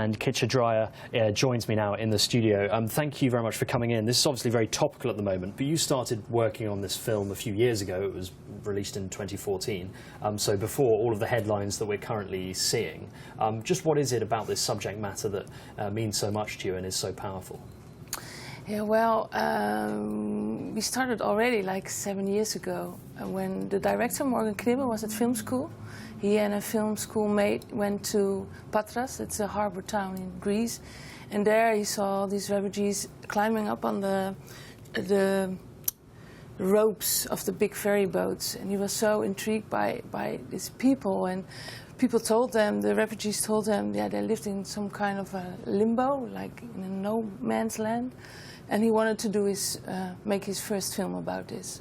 and Katja Draaijer joins me now in the studio. Thank you very much for coming in. This is obviously very topical at the moment, but you started working on this film a few years ago. It was released in 2014, so before all of the headlines that we're currently seeing. Just what is it about this subject matter that means so much to you and is so powerful? Yeah, well, we started already like 7 years ago when the director, Morgan Knibbe, was at film school. He and a film school mate went to Patras, it's a harbor town in Greece, and there he saw these refugees climbing up on the ropes of the big ferry boats, and he was so intrigued by these people, and people told them, the refugees told them, yeah, they lived in some kind of a limbo, like in a no man's land, and he wanted to do his make his first film about this.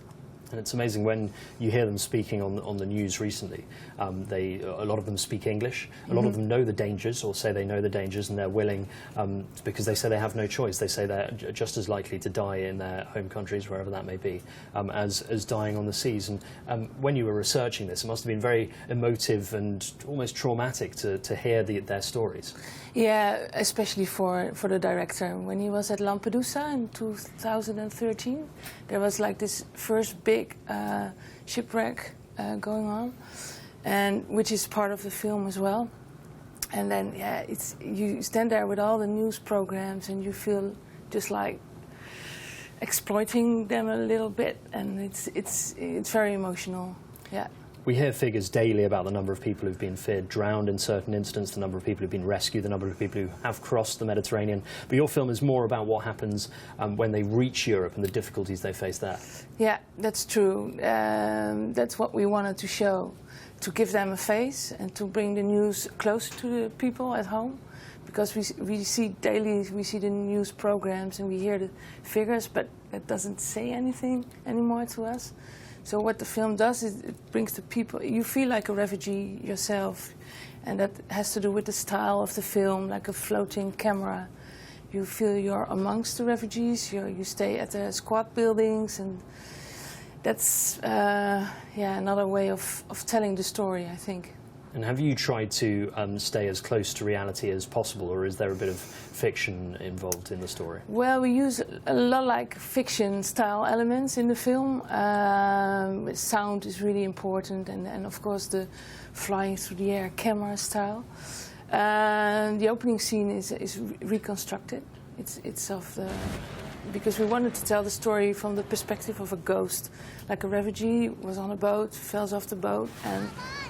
And it's amazing when you hear them speaking on the news recently. A lot of them speak English. A lot of them know the dangers, or say they know the dangers, and they're willing, because they say they have no choice. They say they're just as likely to die in their home countries, wherever that may be, as dying on the seas. And when you were researching this, it must have been very emotive and almost traumatic to hear their stories. Yeah, especially for the director. When he was at Lampedusa in 2013, there was like this first big shipwreck going on, and which is part of the film as well. And then, yeah, you stand there with all the news programs, and you feel just like exploiting them a little bit, and it's very emotional. Yeah. We hear figures daily about the number of people who've been feared drowned in certain incidents, the number of people who've been rescued, the number of people who have crossed the Mediterranean. But your film is more about what happens when they reach Europe and the difficulties they face there. Yeah, that's true. That's what we wanted to show, to give them a face and to bring the news closer to the people at home. Because we see daily, we see the news programs and we hear the figures, but that doesn't say anything anymore to us. So what the film does is it brings the people, you feel like a refugee yourself, and that has to do with the style of the film, like a floating camera. You feel you're amongst the refugees, you stay at the squad buildings, and that's another way of telling the story, I think. And have you tried to stay as close to reality as possible, or is there a bit of fiction involved in the story? Well, we use a lot like fiction-style elements in the film. Sound is really important, and of course the flying through the air camera style. The opening scene is reconstructed. It's of the... because we wanted to tell the story from the perspective of a ghost. Like a refugee was on a boat, falls off the boat, and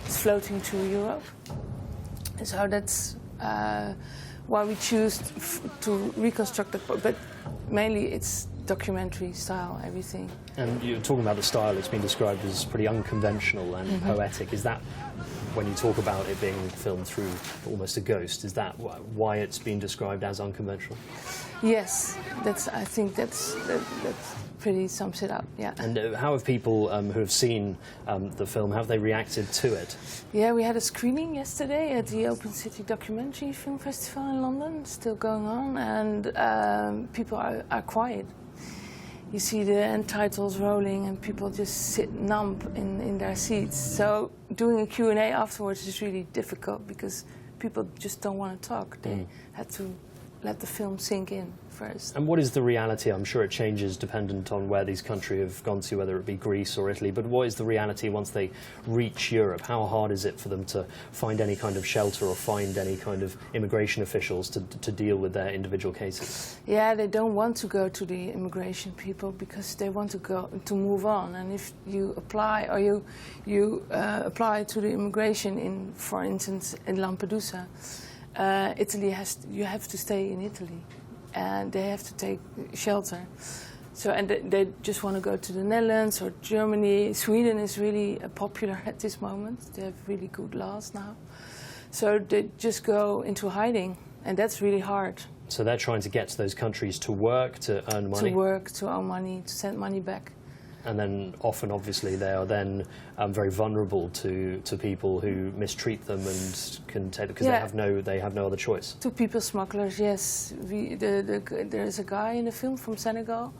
is floating to Europe. And so that's why we choose to reconstruct the boat. But mainly it's documentary style, everything. And you're talking about the style, it's been described as pretty unconventional and poetic. Is that, when you talk about it being filmed through almost a ghost, is that why it's been described as unconventional? Yes, I think that pretty sums it up, yeah. And how have people who have seen the film, how have they reacted to it? Yeah, we had a screening yesterday at the Open City Documentary Film Festival in London, still going on, and people are quiet. You see the end titles rolling and people just sit numb in their seats. So doing a Q&A afterwards is really difficult because people just don't want to talk. They had to let the film sink in first. And what is the reality? I'm sure it changes dependent on where these countries have gone to, whether it be Greece or Italy, but what is the reality once they reach Europe? How hard is it for them to find any kind of shelter or find any kind of immigration officials to deal with their individual cases? Yeah, they don't want to go to the immigration people because they want to move on. And if you apply, or you apply to the immigration in, for instance, in Lampedusa, Italy you have to stay in Italy, and they have to take shelter. So, and they just want to go to the Netherlands or Germany. Sweden is really popular at this moment. They have really good laws now. So they just go into hiding, and that's really hard. So they're trying to get to those countries to work, to earn money? To work, to earn money, to send money back. And then often, obviously, they are then very vulnerable to people who mistreat them and can take, because they have no other choice. To people smugglers, yes. There is a guy in the film from Senegal,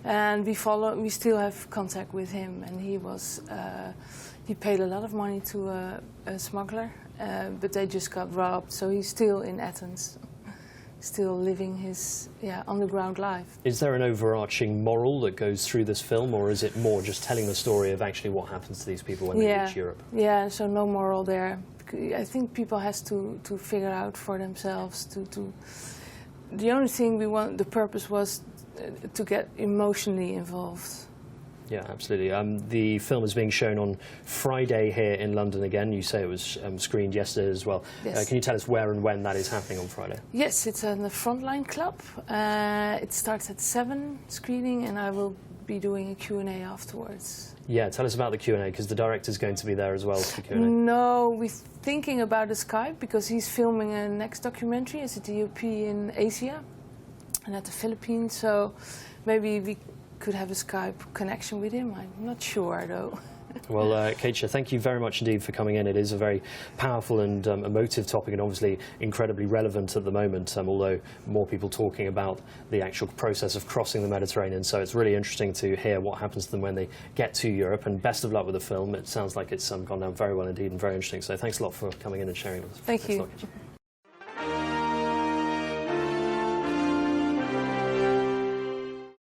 and we still have contact with him, and he was He paid a lot of money to a smuggler, but they just got robbed. So he's still in Athens, still living his underground life. Is there an overarching moral that goes through this film, or is it more just telling the story of actually what happens to these people when they reach Europe? Yeah, so no moral there. I think people has to figure out for themselves. The only thing the purpose was to get emotionally involved. Yeah, absolutely. The film is being shown on Friday here in London again. You say it was screened yesterday as well. Yes. Can you tell us where and when that is happening on Friday? Yes, it's in the Frontline Club. It starts at 7 screening, and I will be doing a Q&A afterwards. Yeah, tell us about the Q&A, because the director's going to be there as well for the Q&A. No, we're thinking about a Skype, because he's filming a next documentary. It's a DOP in Asia and at the Philippines, so maybe we could have a Skype connection with him. I'm not sure, though. Well, Katja, thank you very much indeed for coming in. It is a very powerful and emotive topic, and obviously incredibly relevant at the moment, although more people talking about the actual process of crossing the Mediterranean. So it's really interesting to hear what happens to them when they get to Europe, and best of luck with the film. It sounds like it's gone down very well indeed and very interesting. So thanks a lot for coming in and sharing with us. Thank you.